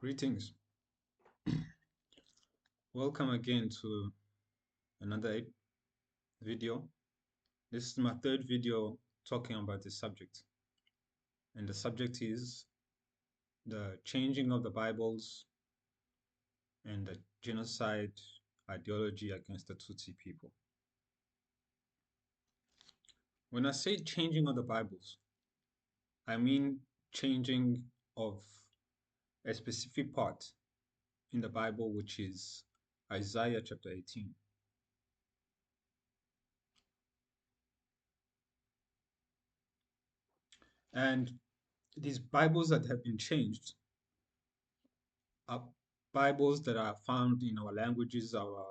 Greetings. Welcome again to another video. This is my third video talking about this subject. And the subject is the changing of the Bibles and the genocide ideology against the Tutsi people. When I say changing of the Bibles, I mean changing of a specific part in the Bible, which is Isaiah chapter 18. And these Bibles that have been changed are Bibles that are found in our languages, our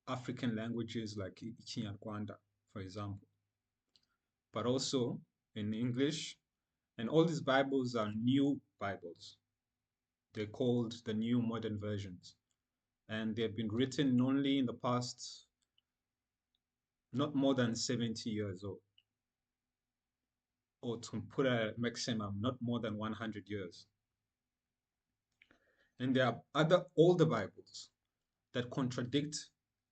African languages like Kinyarwanda, for example, but also in English. And all these Bibles are new Bibles. They're called the New Modern Versions. And they've been written only in the past, not more than 70 years, or to put a maximum, not more than 100 years. And there are other older Bibles that contradict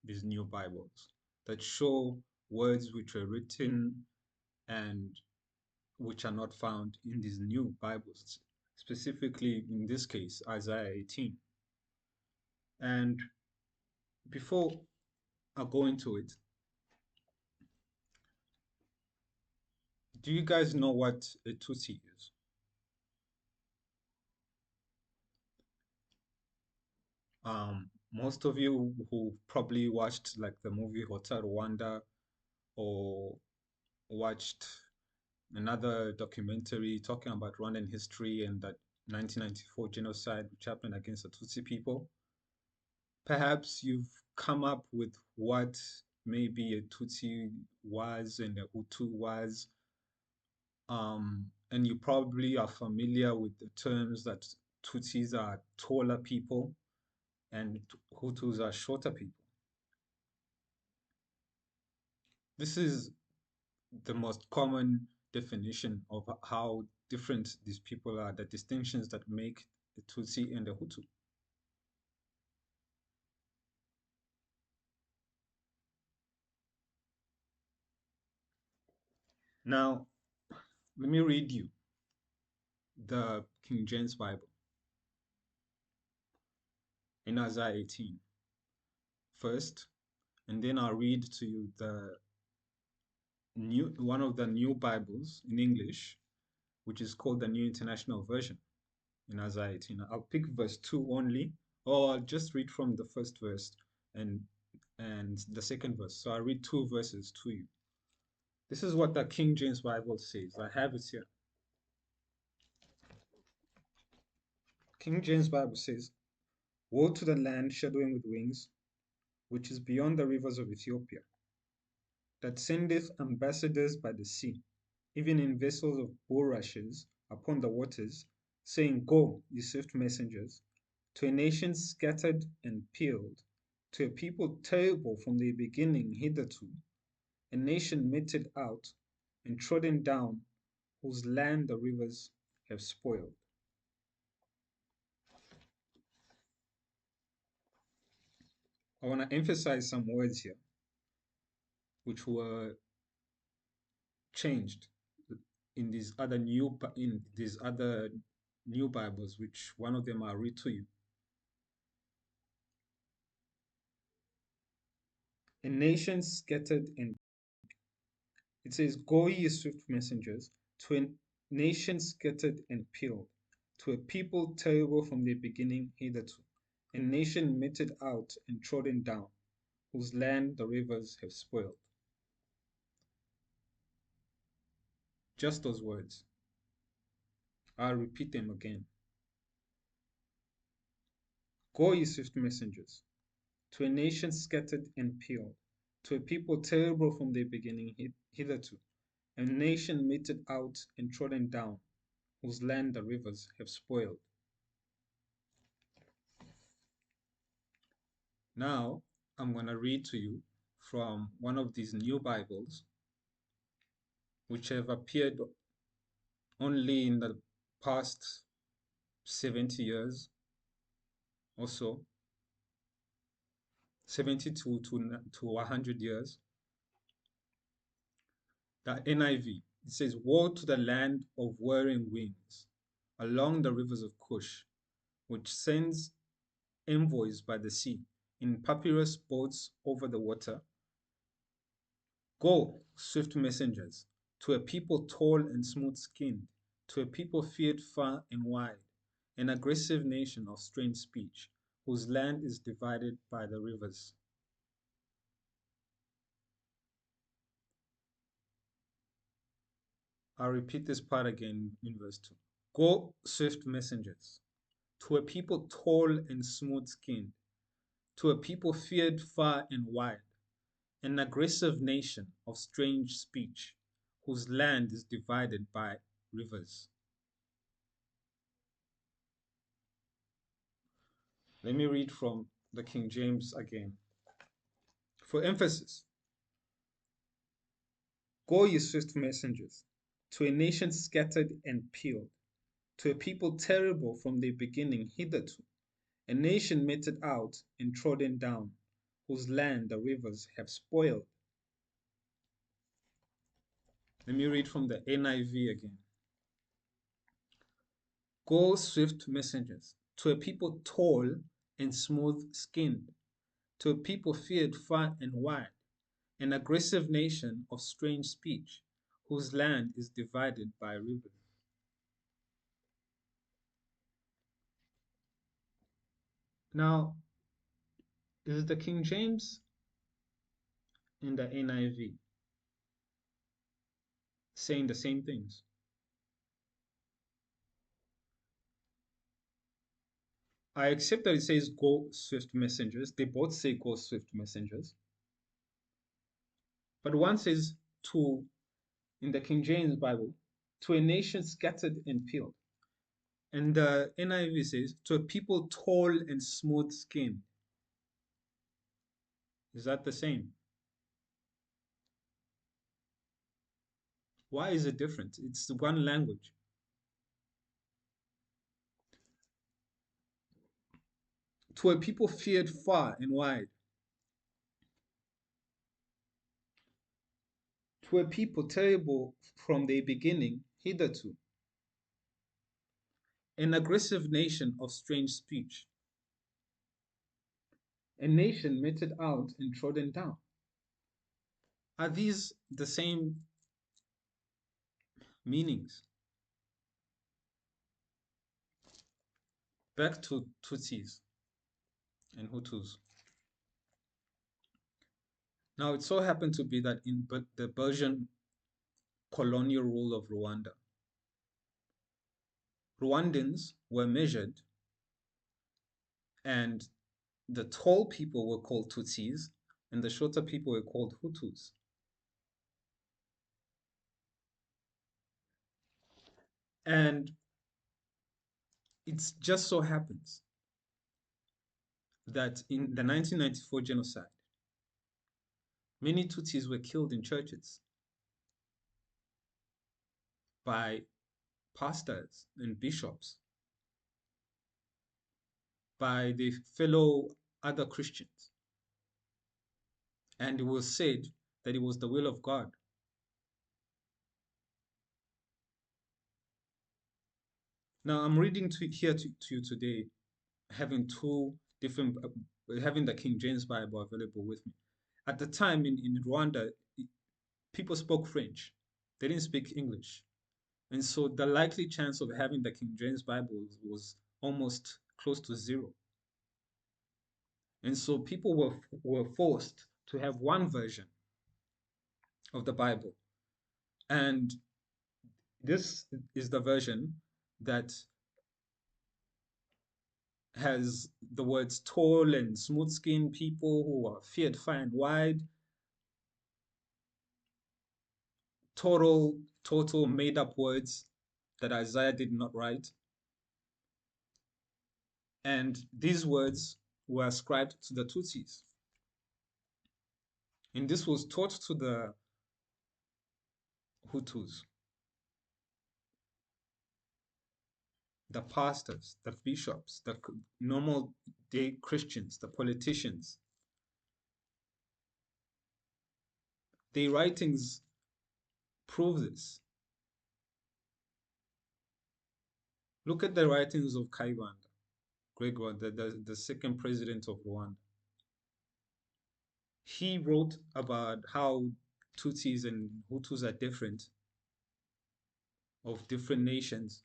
these new Bibles, that show words which were written and which are not found in these new Bibles, specifically in this case, Isaiah 18. And before I go into it, do you guys know what a Tutsi is? Most of you who probably watched like the movie Hotel Rwanda or watched another documentary talking about Rwandan history and that 1994 genocide which happened against the Tutsi people. Perhaps you've come up with what maybe a Tutsi was and a Hutu was, and you probably are familiar with the terms that Tutsis are taller people and Hutus are shorter people. This is the most common definition of how different these people are, the distinctions that make the Tutsi and the Hutu. Now, let me read you the King James Bible in Isaiah 18 first, and then I'll read to you the one of the new Bibles in English, which is called the New International Version in Isaiah 18. I'll pick verse 2 only, or I'll just read from the first verse and the second verse. So I'll read two verses to you. This is what the King James Bible says. I have it here. King James Bible says, "Woe to the land shadowing with wings, which is beyond the rivers of Ethiopia, that sendeth ambassadors by the sea, even in vessels of bulrushes upon the waters, saying, Go, ye swift messengers, to a nation scattered and peeled, to a people terrible from the beginning hitherto, a nation meted out and trodden down, whose land the rivers have spoiled." I want to emphasize some words here which were changed in these other new Bibles, which one of them I'll read to you. A nation scattered and it says, "Go ye swift messengers, to a nation scattered and peeled, to a people terrible from the beginning hitherto, a nation meted out and trodden down, whose land the rivers have spoiled." Just those words. I'll repeat them again. Go ye swift messengers, to a nation scattered and peeled, to a people terrible from the beginning hitherto, a nation meted out and trodden down, whose land the rivers have spoiled. Now, I'm going to read to you from one of these new Bibles, which have appeared only in the past 70 years or so, 70 to 100 years. The NIV, it says, woe to the land of whirring wings along the rivers of Cush, which sends envoys by the sea in papyrus boats over the water. Go, swift messengers, to a people tall and smooth-skinned, to a people feared far and wide, an aggressive nation of strange speech, whose land is divided by the rivers. I'll repeat this part again in verse 2. Go, swift messengers, to a people tall and smooth-skinned, to a people feared far and wide, an aggressive nation of strange speech, whose land is divided by rivers. Let me read from the King James again. For emphasis, go, ye swift messengers, to a nation scattered and peeled, to a people terrible from their beginning hitherto, a nation meted out and trodden down, whose land the rivers have spoiled. Let me read from the NIV again. Go, swift messengers, to a people tall and smooth-skinned, to a people feared far and wide, an aggressive nation of strange speech, whose land is divided by rivers. Now, is the King James and the NIV saying the same things? I accept that it says go swift messengers. They both say go swift messengers. But one says to, in the King James Bible, to a nation scattered and peeled. And the NIV says to a people tall and smooth skinned. Is that the same? Why is it different? It's one language. To a people feared far and wide. To a people terrible from their beginning hitherto. An aggressive nation of strange speech. A nation meted out and trodden down. Are these the same meanings? Back to Tutsis and Hutus. Now, it so happened to be that in the Belgian colonial rule of Rwanda, Rwandans were measured, and the tall people were called Tutsis, and the shorter people were called Hutus. And it just so happens that in the 1994 genocide, many Tutsis were killed in churches by pastors and bishops, by their fellow other Christians. And it was said that it was the will of God. Now, I'm reading here to you today, having two different, having the King James Bible available with me. At the time in Rwanda, people spoke French. They didn't speak English. And so the likely chance of having the King James Bible was almost close to zero. And so people were forced to have one version of the Bible. And this is the version that has the words tall and smooth-skinned people who are feared far and wide, total made-up words that Isaiah did not write. And these words were ascribed to the Tutsis. And this was taught to the Hutus. the pastors, the bishops, the normal day Christians, the politicians, their writings prove this. Look at the writings of Kayibanda, Gregor, the second president of Rwanda. He wrote about how Tutsis and Hutus are different, of different nations,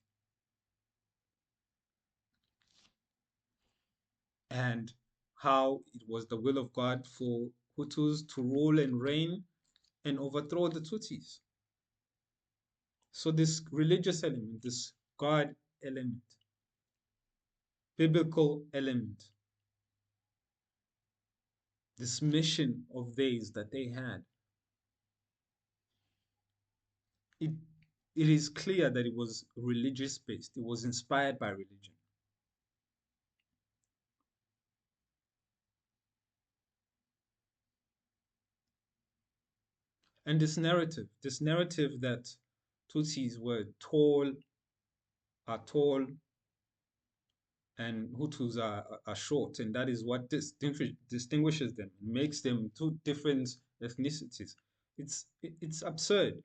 and how it was the will of God for Hutus to rule and reign and overthrow the Tutsis. So this religious element, this God element, biblical element, this mission of theirs that they had, it it is clear that it was religious based. It was inspired by religion. And this narrative that Tutsis were tall, are tall, and Hutus are short, and that is what distinguishes them, makes them two different ethnicities. It's absurd,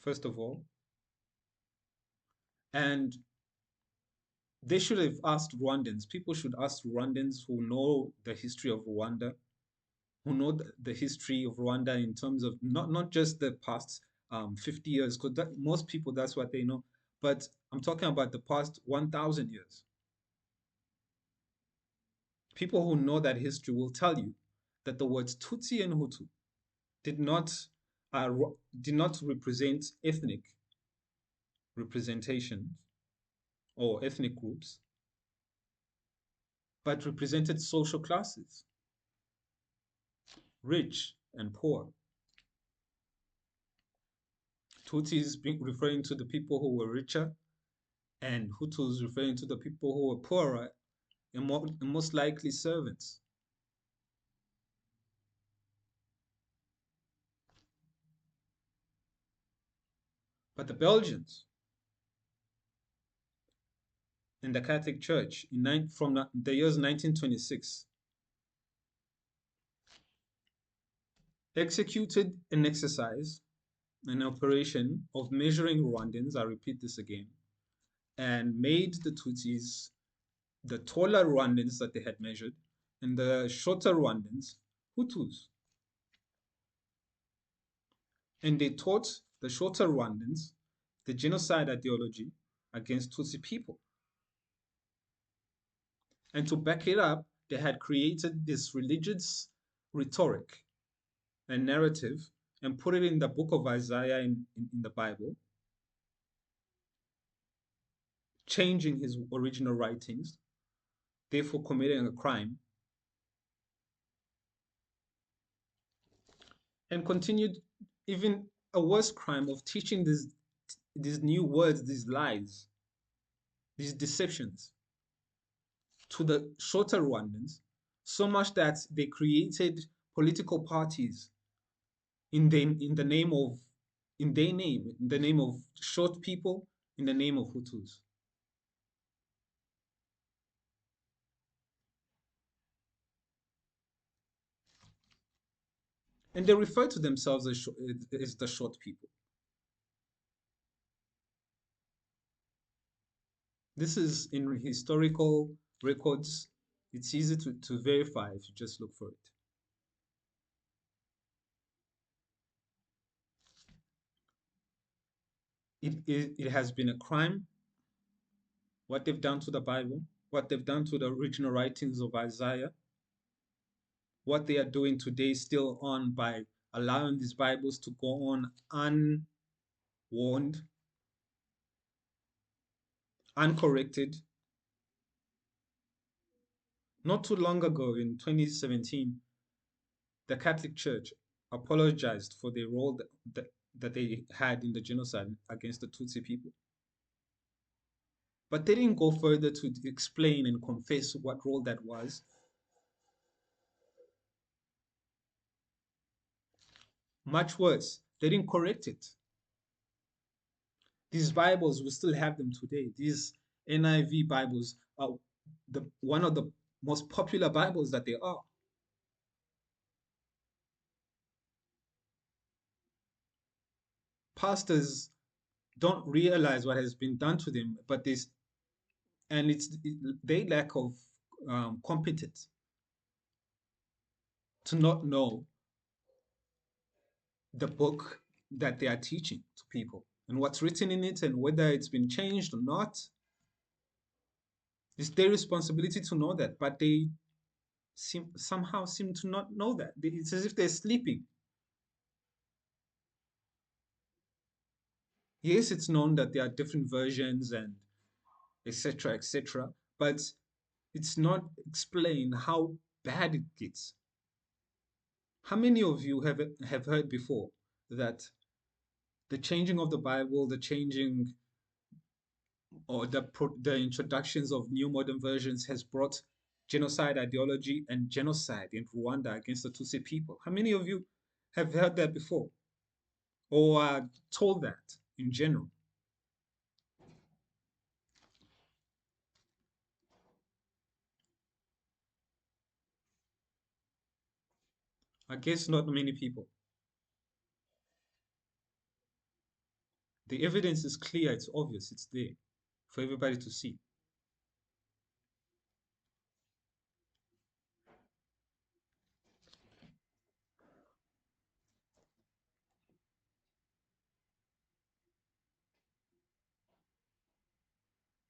first of all, and they should have asked Rwandans. People should ask Rwandans who know the history of Rwanda, who know the history of Rwanda in terms of not just the past 50 years, because most people that's what they know, but I'm talking about the past 1,000 years. People who know that history will tell you that the words Tutsi and Hutu did not uh, did not represent ethnic representation or ethnic groups, but represented social classes, rich and poor. Tutsis referring to the people who were richer, and Hutus referring to the people who were poorer and most likely servants. But the Belgians in the Catholic Church from the years 1926 executed an exercise, an operation of measuring Rwandans, I repeat this again, and made the Tutsis the taller Rwandans that they had measured and the shorter Rwandans Hutus. And they taught the shorter Rwandans the genocide ideology against Tutsi people. And to back it up, they had created this religious rhetoric and narrative and put it in the book of Isaiah in the Bible, changing his original writings, therefore committing a crime, and continued even a worse crime of teaching these new words, these lies, these deceptions to the shorter Rwandans, so much that they created political parties in the name of in the name of short people, in the name of Hutus. And they refer to themselves as the short people. This is in historical records. It's easy to verify if you just look for it. It has been a crime, what they've done to the Bible, what they've done to the original writings of Isaiah, what they are doing today still on by allowing these Bibles to go on unwarned, uncorrected. Not too long ago, in 2017, the Catholic Church apologized for the role that they had in the genocide against the Tutsi people. But they didn't go further to explain and confess what role that was. Much worse, they didn't correct it. These Bibles, we still have them today. These NIV Bibles are the one of the most popular Bibles that there are. Pastors don't realize what has been done to them, but this and it's they lack of competence to not know the book that they are teaching to people and what's written in it and whether it's been changed or not. It's their responsibility to know that, but they somehow seem to not know that. It's as if they're sleeping. Yes, it's known that there are different versions and etc. etc. But it's not explained how bad it gets. How many of you have heard before that the changing of the Bible, the changing or the introductions of new modern versions has brought genocide ideology and genocide in Rwanda against the Tutsi people? How many of you have heard that before or are told that in general? I guess not many people. The evidence is clear, it's obvious, it's there for everybody to see.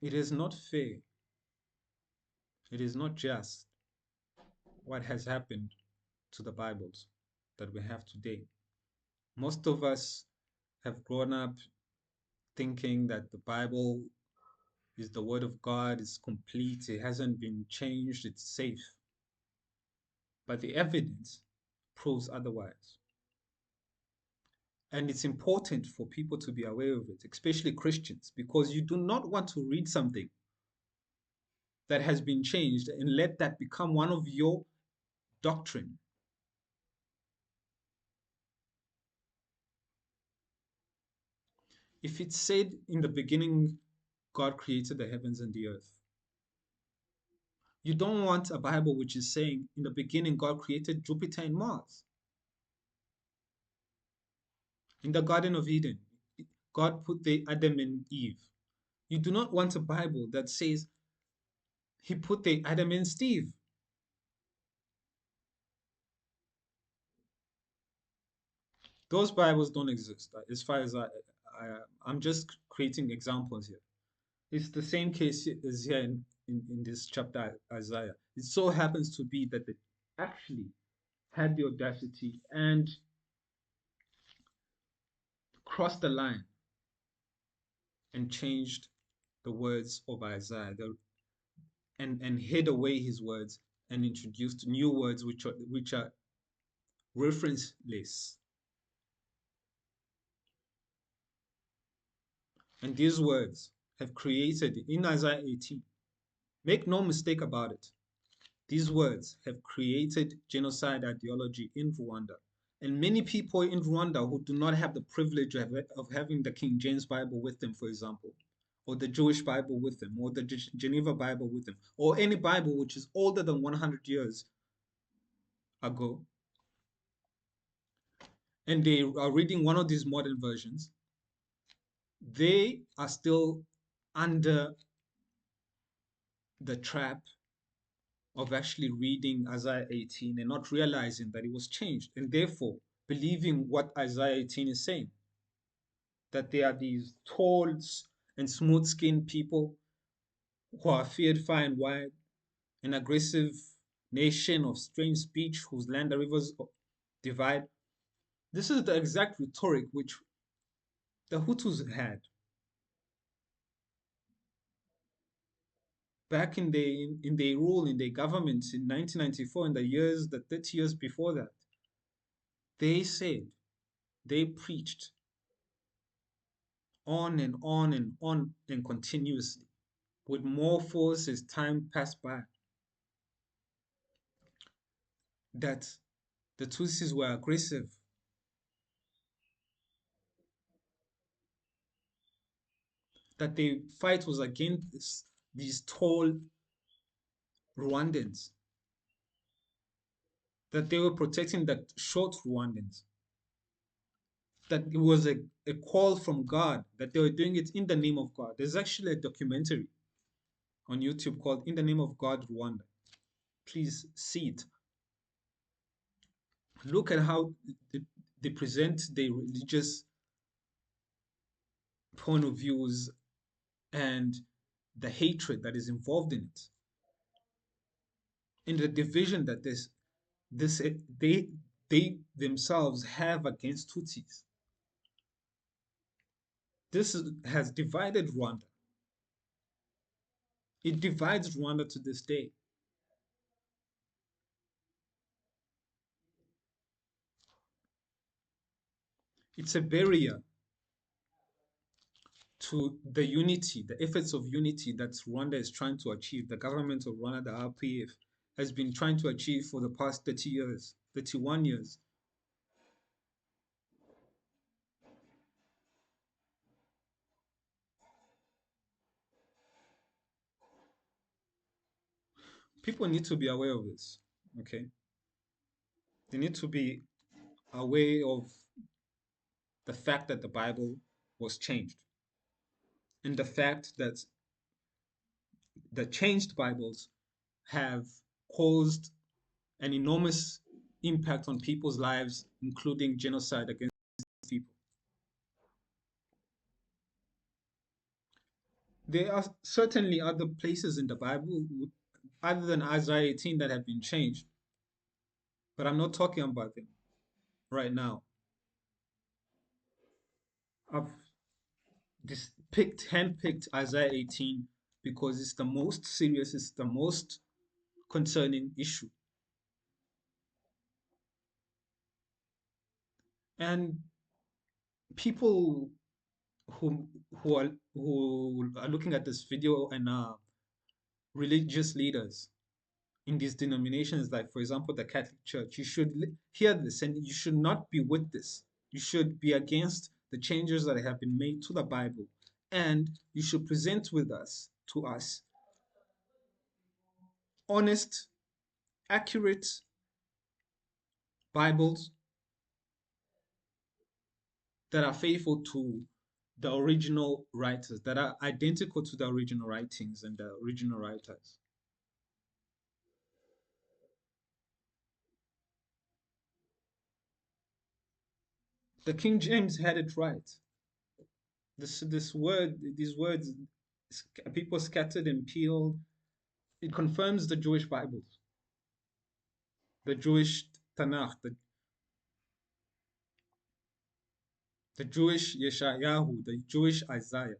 It is not fair, it is not just what has happened to the Bibles that we have today. Most of us have grown up thinking that the Bible is the Word of God, it's complete, it hasn't been changed, it's safe. But the evidence proves otherwise. And it's important for people to be aware of it, especially Christians, because you do not want to read something that has been changed and let that become one of your doctrine. If it said in the beginning, God created the heavens and the earth, you don't want a Bible which is saying in the beginning, God created Jupiter and Mars. In the Garden of Eden, God put the Adam and Eve. You do not want a Bible that says he put the Adam and Steve. Those Bibles don't exist. As far as I'm just creating examples here. It's the same case as here in this chapter, Isaiah. It so happens to be that they actually had the audacity and crossed the line and changed the words of Isaiah and hid away his words and introduced new words which are referenceless. And these words have created in Isaiah 18. Make no mistake about it. These words have created genocide ideology in Rwanda. And many people in Rwanda who do not have the privilege of having the King James Bible with them, for example, or the Jewish Bible with them, or the Geneva Bible with them, or any Bible which is older than 100 years ago, and they are reading one of these modern versions, they are still under the trap of actually reading Isaiah 18 and not realizing that it was changed, and therefore believing what Isaiah 18 is saying, that they are these tall and smooth skinned people who are feared far and wide, an aggressive nation of strange speech whose land the rivers divide. This is the exact rhetoric which the Hutus had back in their rule, in their governments in 1994 and the 30 years before that. They said, they preached on and on and on and continuously with more force as time passed by that the Tutsis were aggressive. that the fight was against these tall Rwandans, that they were protecting the short Rwandans, that it was a call from God, that they were doing it in the name of God. There's actually a documentary on YouTube called In the Name of God Rwanda. Please see it. Look at how they present the religious point of views and the hatred that is involved in it, in the division that this they themselves have against Tutsis. Has divided Rwanda. It divides Rwanda to this day. It's a barrier to the unity, the efforts of unity that Rwanda is trying to achieve. The government of Rwanda, the RPF, has been trying to achieve for the past 30 years, 31 years. People need to be aware of this, okay? They need to be aware of the fact that the Bible was changed and the fact that the changed Bibles have caused an enormous impact on people's lives, including genocide against people. There are certainly other places in the Bible, other than Isaiah 18, that have been changed, but I'm not talking about them right now. I've handpicked Isaiah 18 because it's the most serious, it's the most concerning issue. And people who who are looking at this video and are religious leaders in these denominations, like for example the Catholic Church, you should hear this and you should not be with this. You should be against the changes that have been made to the Bible, and you should present with us to us honest, accurate Bibles that are faithful to the original writers, that are identical to the original writings and the original writers. The King James had it right. These words, people scattered and peeled. It confirms the Jewish Bibles, the Jewish Tanakh, the Jewish Yeshayahu, the Jewish Isaiah.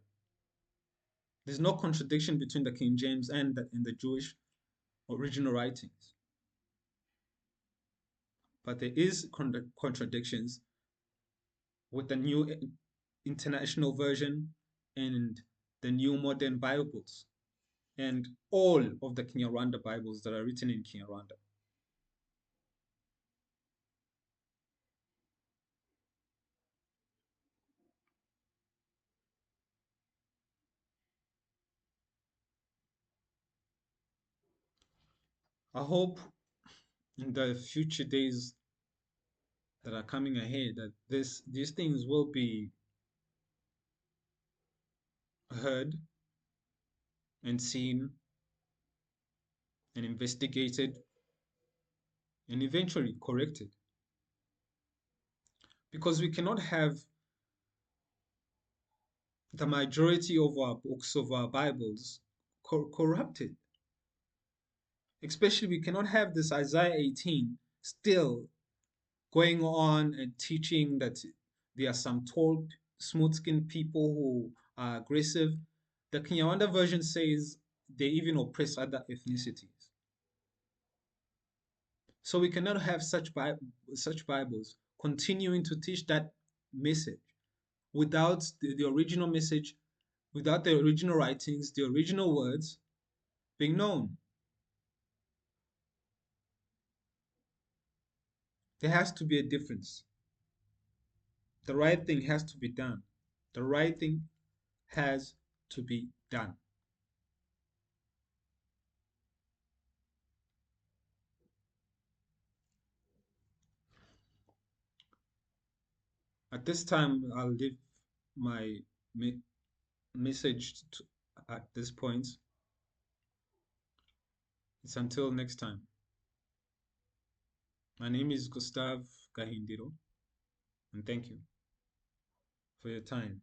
There's no contradiction between the King James and the Jewish original writings, but there is contradictions with the new international version and the new modern Bibles and all of the Kinyarwanda Bibles that are written in Kinyarwanda. I hope in the future days that are coming ahead that these things will be heard and seen and investigated and eventually corrected, because we cannot have the majority of our books of our Bibles corrupted. Especially we cannot have this Isaiah 18 still going on and teaching that there are some tall, smooth-skinned people who are aggressive. The Kinyarwanda version says they even oppress other ethnicities. So we cannot have such Bibles continuing to teach that message without the original message, without the original writings, the original words being known. There has to be a difference. The right thing has to be done. The right thing has to be done. At this time, I'll leave my me message at this point. It's until next time. My name is Gustav Gahindiro, and thank you for your time.